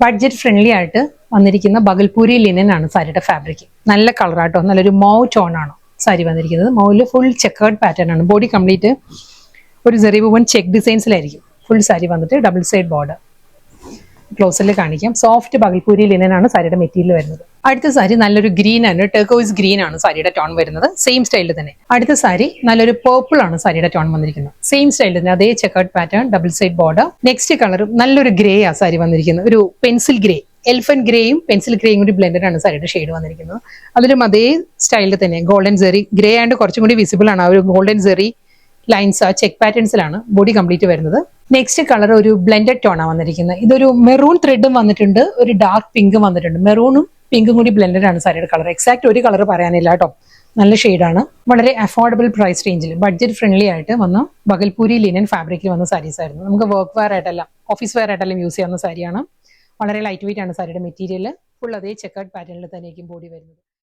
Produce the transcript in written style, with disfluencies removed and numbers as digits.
Budget friendly ആയിട്ട് വന്നിരിക്കുന്ന Bhagalpuri linen ആണ് സാരിയുടെ ഫാബ്രിക്. നല്ല കളറാട്ടോ, നല്ലൊരു മൗ ടോൺ ആണ് സാരി വന്നിരിക്കുന്നത്. മൗവിൽ ഫുൾ ചെക്കേർഡ് പാറ്റേൺ ആണ്. ബോഡി കംപ്ലീറ്റ് ഒരു സെറി വുവൻ ചെക്ക് ഡിസൈൻസിലായിരിക്കും ഫുൾ സാരി വന്നിട്ട്. Double side border. ക്ലോസിൽ കാണിക്കാം. സോഫ്റ്റ് ബഗൽപൂരി ലിനൻ ആണ് സാരിയുടെ മെറ്റീരിയൽ വരുന്നത്. അടുത്ത സാരി നല്ലൊരു ഗ്രീൻ ആണ്, ടെർക്കോയിസ് ഗ്രീൻ ആണ് സാരിയുടെ ടോൺ വരുന്നത്. സെയിം സ്റ്റൈലിൽ തന്നെ. അടുത്ത സാരി നല്ലൊരു പേർപ്പിൾ ആണ് സാരിയുടെ ടോൺ വന്നിരിക്കുന്നത്. സെയിം സ്റ്റൈലിൽ തന്നെ, അതേ chequered pattern, double side border. Next colour നല്ലൊരു ഗ്രേ ആ സാരി വന്നിരിക്കുന്നത്. ഒരു പെൻസിൽ ഗ്രേ, എൽഫൻ ഗ്രേയും പെൻസിൽ ഗ്രേയും കൂടി ബ്ലെൻഡഡ് ആണ് സാരിയുടെ ഷെയ്ഡ് വന്നിരിക്കുന്നത്. അതിലും അതേ സ്റ്റൈലിൽ തന്നെ ഗോൾഡൻ സെറി, ഗ്രേ ആൻഡ് കുറച്ചും കൂടി വിസിബിൾ ആണ്. ആ ഒരു ഗോൾഡൻ സെറി ലൈൻസ് ആ ചെക്ക് പാറ്റേൺസിലാണ് ബോഡി കംപ്ലീറ്റ് വരുന്നത്. നെക്സ്റ്റ് കളർ ഒരു ബ്ലെൻഡഡ് ടോൺ ആണ് വന്നിരിക്കുന്നത്. ഇതൊരു മെറൂൺ ത്രെഡും വന്നിട്ടുണ്ട്, ഒരു ഡാർക്ക് പിങ്കും വന്നിട്ടുണ്ട്. മെറൂണും പിങ്കും കൂടി ബ്ലെൻഡഡ് ആണ് സാരിയുടെ കളർ. എക്സാക്ട് ഒരു കളർ പറയാനില്ല കേട്ടോ. നല്ല ഷെയ്ഡാണ്. വളരെ അഫോർഡബിൾ പ്രൈസ് റേഞ്ചിൽ ബഡ്ജറ്റ് ഫ്രണ്ട്ലി ആയിട്ട് വന്ന ബഗൽപൂരി ലിനൻ ഫാബ്രിക്കിൽ വന്ന സാരീസ് ആയിരുന്നു. നമുക്ക് വർക്ക് വെയർ ആയിട്ടെല്ലാം, ഓഫീസ് വെയർ ആയിട്ടെല്ലാം യൂസ് ചെയ്യാവുന്ന സാരിയാണ്. വളരെ ലൈറ്റ് വെയിറ്റ് ആണ് സാരിയുടെ മെറ്റീരിയൽ. ഫുൾ അതേ ചെക്കേർഡ് പാറ്റേണിൽ തന്നെയായിരിക്കും ബോഡി വരുന്നത്.